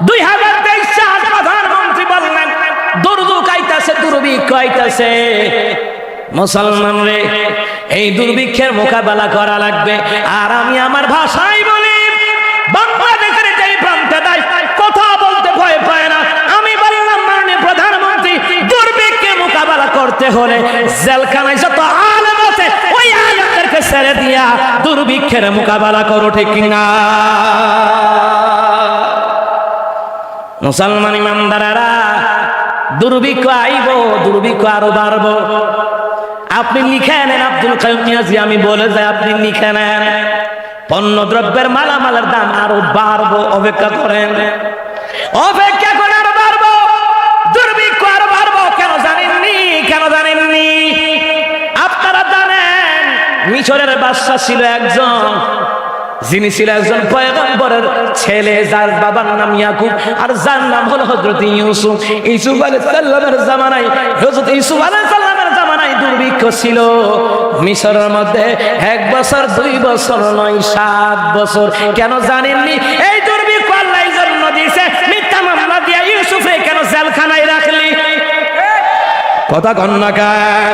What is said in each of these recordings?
2023 সাল প্রধানমন্ত্রী বললেন দুর্ভিক্ষ আইতাছে, দুর্ভিক্ষ আইতাছে। মুসলমান রে, এই দুর্ভিক্ষের মোকাবেলা করা লাগবে। আর আমি আমার ভাষায় বলি, বাংলাদেশের যে প্রান্তে দেয় কথা বলতে ভয় পায় না। আমি বললাম মাননীয় প্রধানমন্ত্রী, দুর্ভিক্ষের মোকাবেলা করতে হলে জেলখানায় যত আলেম আছে ওই আলেমদেরকে ছেড়ে দিয়া দুর্ভিক্ষের মোকাবেলা করো, ঠিক কিনা? মুসলমান ইমানদারেরা, দুর্ভিক্ষ আইব, দুর্ভিক্ষ আরো বাড়বো। আপনি লিখে নেন, আব্দুল কাইয়ুম নিয়াজী আমি বলে যাই, আপনি লিখে নেন, পণ্য দ্রব্যের মালামালের দাম আরো বাড়বো। অপেক্ষা করেন, অপেক্ষা করে আরো বাড়বো, দুর্ভিক্ষ আরো বাড়বো। কেন জানেননি? কেন জানেননি? আপনারা জানেন মিশরের বাদশা ছিল একজন, যিনি ছিল একজন পয়গম্বরের ছেলে, যার বাবার নাম ইয়াকুব আর যার নাম হলো হযরত ইউসুফ। ইউসুফ আলাইহিস সালামের জামানায়, হযরত ইউসুফ আলাইহিস সালামের জামানায় দুর্ভিক্ষ ছিল মিশরের মধ্যে। 1 বছর 2 বছর নয়, 7 বছর। কেন জানেননি? এই দুর্ভিক্ষ আল্লাহ এই জন্য দিয়েছে, মিথ্যা মামলা দিয়া ইউসুফে কেন জেলখানায় রাখলি? কথা কন না কার?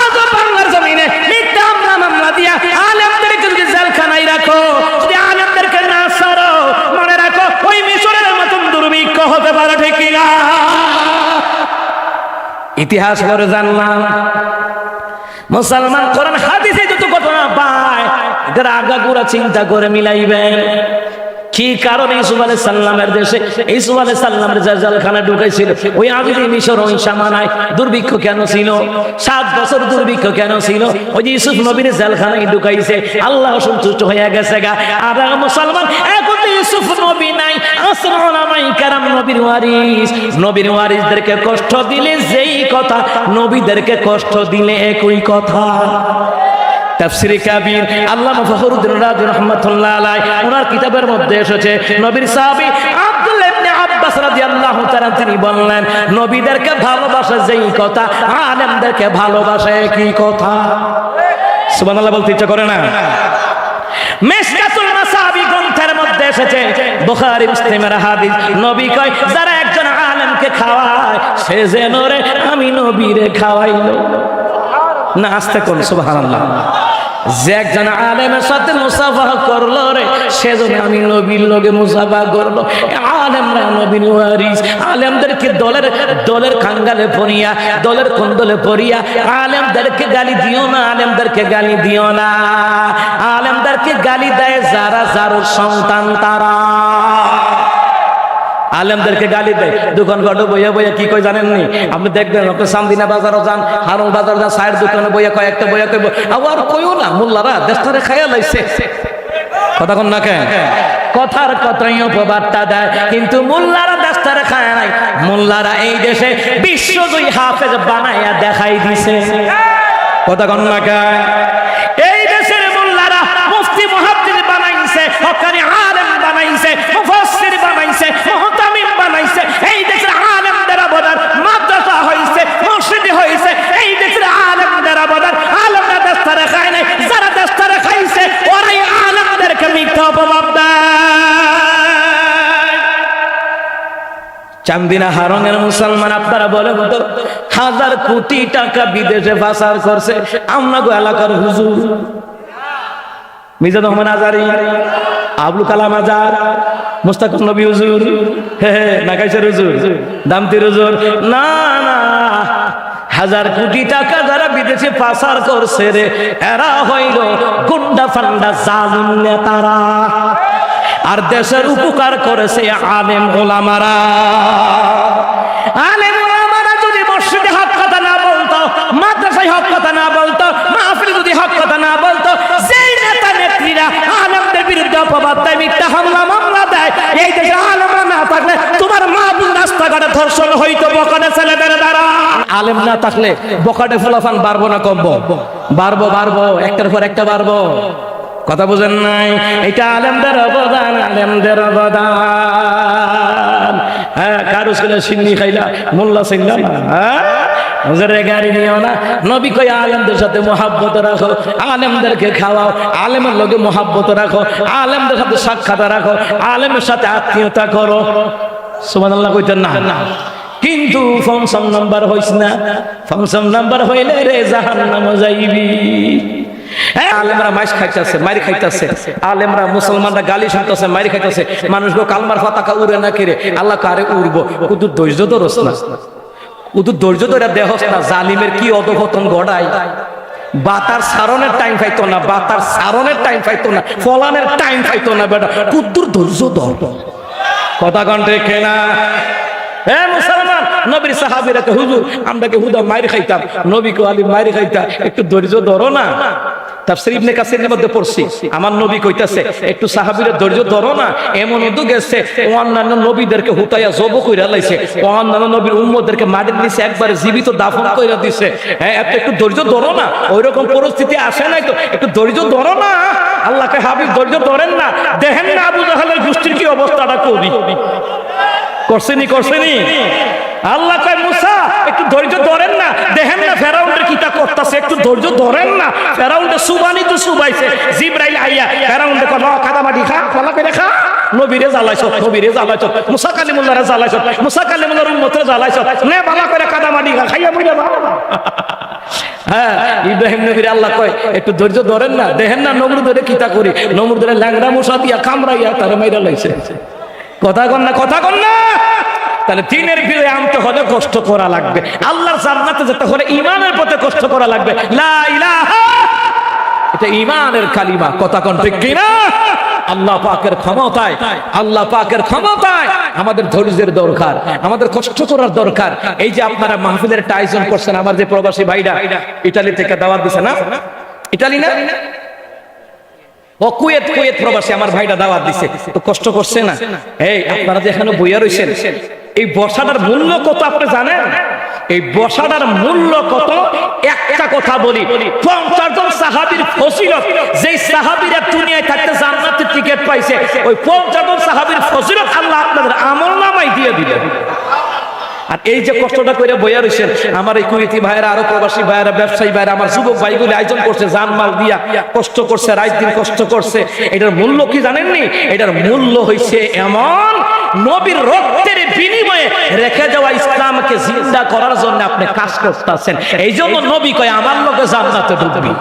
আজ বাংলার জমিনে মিথ্যা মামলা দিয়া আলেমদেরকে যদি জেলখানায় রাখো, যদি আলেমদেরকে না ছাড়ো, মনে রাখো ওই মিশরের মতন দুর্ভিক্ষ হতে পারে, ঠিক কিনা? ইতিহাস করে জানলাম, মুসলমান কোরআন হাদিসে যত ঘটনা পায় এদের আগাগোড়া চিন্তা করে মিলাইবেন। কি কারণে ইউসুফ আলাইহিস সালামের দেশে, ইউসুফ আলাইহিস সালামের জেলখানা ঢুকাইছিল ওই আদিতে মিশর, ওই সামানায় দুর্ভিক্ষ কেন ছিল? 7 বছর দুর্ভিক্ষ কেন ছিল? ওই যে ইউসুফ নবীর জেলখানায় ঢুকাইছে, আল্লাহ সন্তুষ্ট হয়ে গেছে গা। আর মুসলমান এখন তো ইউসুফ নবী নাই, আসল উলামায়ে কেরাম নবীর ওয়ারিস। নবীর ওয়ারিসদেরকে কষ্ট দিলে যেই কথা, নবীদেরকে কষ্ট দিলে একই কথা। তাফসীরে কাবীর আল্লামা ফখরুদ্দীন রাজি রাহমাতুল্লাহ আলাইহি ওনার কিতাবের মধ্যে এসেছে, নবীর সাহাবী আব্দুল্লাহ ইবনে আব্বাস রাদিয়াল্লাহু তাআলা তিনি বললেন, নবীদেরকে ভালোবাসা যেই কথা, আলেমদেরকে ভালোবাসা একই কথা। সুবহানাল্লাহ বলতে ইচ্ছা করে না? মিশকাতুল মাসাবি গ্রন্থের মধ্যে এসেছে, বুখারী মুসলিমের হাদিস, নবী কয় যারা একজন আলেমকে খাওয়ায় সে যেন রে আমি নবীরে খাওয়াইলো না। আস্তে কোন সুবহানাল্লাহ। যে একজন আলেমের সাথে মুসাফাহা করলো রে, সেজন্য আমি নবীর লগে মুসাফাহা করলো। আলেমরা নবীর ওয়ারিস। আলেমদেরকে দলের কাঙ্গালে পড়িয়া, দলের কন্দলে পড়িয়া আলেমদেরকে গালি দিও না, আলেমদেরকে গালি দিও না। আলেমদেরকে গালি দেয় যারা যার সন্তান তারা। আলেমদেরকে গালি দেয়, দোকান ঘাটে বইয়া বইয়া কি কই জানেননি? আপনি দেখবেন, আপনি সামদিনা বাজারও যান, হারুন বাজার যান, সাইড দোকানে বইয়া কয়েকটা বইয়া কইব, আবার কইও না মোল্লারা দেশটারে খাইয়া লাইছে। কথা কোন না কেন? কথার কথাই উপবার্তা দেয়, কিন্তু মোল্লারা দেশটারে খায় নাই। মোল্লারা এই দেশে বিশ্বজয়ী হাফেজ বানাইয়া দেখাই দিছে। কথা কোন না কেন? এই দেশের মোল্লারা মুফতি মুহাদ্দিস বানাইছে, হক্কানি আলেম বানাইছে, মুফাসসির বানাইছে, মুহতামিম বানাইছে। এই দেশের আলেমদের অবদান মাদ্রাসা হইছে, মসজিদ হইছে। এই দেশের আলেমদের অবদান, আলেমরা দেশটারে খায় নাই, যারা দেশটারে খাইছে ওরাই আলেমদেরকে মিথ্যা অপবাদ দেয়। চান্দিনা হারনের মুসলমান আপনারা বলেন তো, 1000 কোটি টাকা বিদেশে পাচার করছে আমনাগো এলাকার হুজুর মিজানুর রহমান আজারি, আবুল কালাম আজাদ, মুস্তাকুর নবী হুজুর, নাকাইশের হুজুর, দামতির হুজুর। না না, 1000 কোটি টাকা যারা বিদেশে পাচার করছে রে, এরা হইল গুন্ডা ফান্ডা জালিম নেতারা। আর দেশের উপকার করেছে আলেম ওলামারা। আলেম ওলামারা যদি মসজিদে হক কথা না বলতো, মাদ্রাসায় হক কথা না বলতো, মাহফিলে যদি হক কথা না বলতো, যেই নেতা নেত্রীরা আলেমদের বিরুদ্ধে অপবাদ দেয়, মিথ্যা হামলা মামলা দেয়, এই দেশে আলেমরা না থাকলে তোমার মা বোন রাস্তাঘাটে ধর্ষণ হইতো বকাটে ছেলেদের দ্বারা। আলেম না থাকলে বকাটে ফুলাফান বাড়বো না কমবো? বাড়বো, বাড়বো, একটার পর একটা বাড়বো। কথা বুঝেন নাই? এটা আলেমদের অবদান, আলেমদের অবদান। হ্যাঁ, কারো ছেলে সিন্নি খাইলা মোল্লা ছিলাম না, হুজুরে গাড়ি নিও না। নবী কয় আলেমদের সাথে মহাব্বত রাখো, আলেমদেরকে খাওয়াও, আলেমের লগে মহাব্বত রাখো, আলেমদের সাথে সাক্ষাৎ রাখো, আলেমের সাথে আত্মীয়তা করো। সুবহানাল্লাহ কইতেন না? কিন্তু পঞ্চম নাম্বার হইস না, পঞ্চম নাম্বার হইলে রে জাহান্নামে যাইবি। আলেমরা মাইস খাইতেছে, মারি খাইতেছে, আলেমরা মুসলমানরা গালি শুনতেছে, মারি খাইতেছে, মানুষগুলো কালমার পতাকা উড়ে না কেড়ে আল্লাহ কারে উড়বো। কুদুর ধৈর্য ধরস না, কুদুর ধৈর্য ধরে দেহস না, জালিমের কি অধপতন ঘটায়। বাতার সারণের টাইম পাইতো না, বাতার সারণের টাইম পাইতো না, ফলানের টাইম পাইতো না, বেটা কুদুর ধৈর্য ধর। কথা কণ্ঠে কেনা মুসলমান নবীর সাহাবীরা তো হুজুর আমরা কি হুদা মাইর খাইতাম, নবী কো আলী মাইর খাইতা, একটু ধৈর্য ধরো না। তাফসীর ইবনে কাসিরের মধ্যে পড়ছি, আমার নবী কইতাছে একটু সাহাবীরা ধৈর্য ধরো না। এমন উদ্যোগ গেছে অন্যান্য নবীদেরকে হুতাইয়া জব কইরা লাইছে, অন্যান্য নবীর উম্মতদেরকে মাটির নিচে একবারে জীবিত দাফন কইরা দিছে। হ্যাঁ, একটু ধৈর্য ধরো না। ওইরকম পরিস্থিতি আসে নাই তো, একটু ধৈর্য ধরো না। আল্লাহকে হাবিব ধৈর্য ধরেন না, দেখেন না আবু জাহেলের গোষ্ঠীর কি অবস্থাটা করি করছেনি। আল্লাহ কয় মুসা একটু ধৈর্য ধরেন না, দেখেন না ফেরাউনের কিটা করতেছে, একটু ধৈর্য ধরেন না। ফেরাউনটা সুবানি তো সুবাইছে, জিবরাইল আইয়া ফেরাউনটা কয় কাদামাটি খা, ফলা করে খা। নবীরে জ্বালাইছ, নবীরে জ্বালাইছ, মুসা কালিমুল্লাহরে জ্বালাইছ, মুসা কালিমুল্লাহর উম্মতরে জ্বালাইছ, নে বালা করে কাদামাটি খা, খাইয়া মইরা ভালো। হ্যাঁ, ইব্রাহিম নবীর আল্লাহ কয় একটু ধৈর্য ধরেন না, দেখেন না নমরুদের কিটা করি। নমরুদের ল্যাংড়া মশা দিয়া কামড়াইয়া তারে মাইরা লাইছে। কথা কন না, কথা কন না। তাহলে দিনের বিলে আনতে হলে কষ্ট করা লাগবে, আল্লাহর জান্নাতে যেতে হলে ঈমানের পথে কষ্ট করা লাগবে। লা ইলাহা, এটা ঈমানের কালিমা। কথা কোন ঠিক কি না? আল্লাহ পাকের ক্ষমতায়, আল্লাহ পাকের ক্ষমতায় আমাদের ধৈর্যের দরকার, আমাদের কষ্ট করার দরকার। এই যে আপনারা মাহফিলের একটা আয়োজন করছেন, আমার যে প্রবাসী ভাইরা ইতালি থেকে দাওয়াত দিছে না, ইতালি না ও কুয়েত, কুয়েত প্রবাসী আমার ভাইরা দাওয়াত দিছে, তো কষ্ট করছে না। এই আপনারা যে এখানে বইয়া রইছেন, এই বসাটার মূল্য কত আপনি জানেন? এই বসাটার মূল্য কত? একটা কথা বলি, 50 জন সাহাবীর ফজিলত, যেই সাহাবীরা দুনিয়ায় থাকতে জান্নাতের টিকিট পাইছে, ওই 50 জন সাহাবীর ফজিলত আল্লাহ আপনাদের আমলনামায় দিয়ে দিবেন। আর এই যে কষ্টটা করে বইয়া রইছেন, আমার এই কুয়েতি ভাইয়েরা, আরো প্রবাসী ভাইয়েরা, ব্যবসায়ী ভাইয়েরা, আমার যুবক ভাইগুলি আয়োজন করছে, জানমাল দিয়া কষ্ট করছে, রাত দিন কষ্ট করছে। এটার মূল্য কি জানেননি? এটার মূল্য হইছে এমন, নবীর রক্তের বিনিময়ে রেখে যাওয়া ইসলামকে জিন্দা করার জন্য আপনি কাজ করতেছেন। এই জন্য নবী কয় আমার লোকে জান্নাতে ঢুকবি।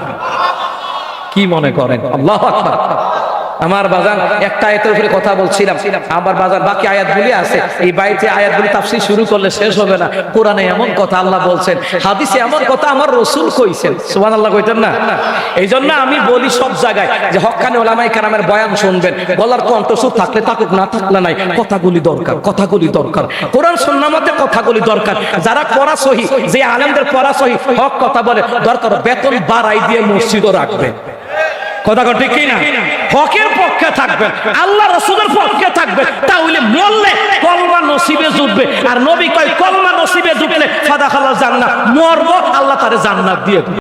কি মনে করেন? আল্লাহু আকবার। আমার বাজান একটা আয়াতের উপরে কথা বলছিলাম, আমার বাজান বাকি আয়াতগুলি আছে, এই বাইতে আয়াতগুলি তাফসীর শুরু করলে শেষ হবে না। কোরআনে এমন কথা আল্লাহ বলছেন, হাদিসে এমন কথা আমার রাসূল কইছেন। সুবহানাল্লাহ কইতেন না? এই জন্য আমি বলি সব জায়গায় যে হক্কানি উলামায়ে কেরামের বয়ান শুনবেন, বলার কণ্ঠস্বর থাকলে থাকুক, না থাকলে নাই, কথাগুলি দরকার, কথাগুলি দরকার, কোরআন সুন্নাহ মতে কথাগুলি দরকার। যারা পড়া সহি, যে আলেমদের পড়া সহি, হক কথা বলে, দরকার বেতন বাড়াই দিয়ে মসজিদও রাখবে। কথা কথা ঠিক না? হকের পক্ষে থাকবেন, আল্লাহ রাসূলের পক্ষে থাকবেন, তাহলে মরলে কলমা নসিবে জুটবে। আর নবী কয় কলমা নসিবে জুটলে ফাদাখালাল জান্নাহ, মরবো আল্লাহ তারে জান্নাত দিয়ে দিবে।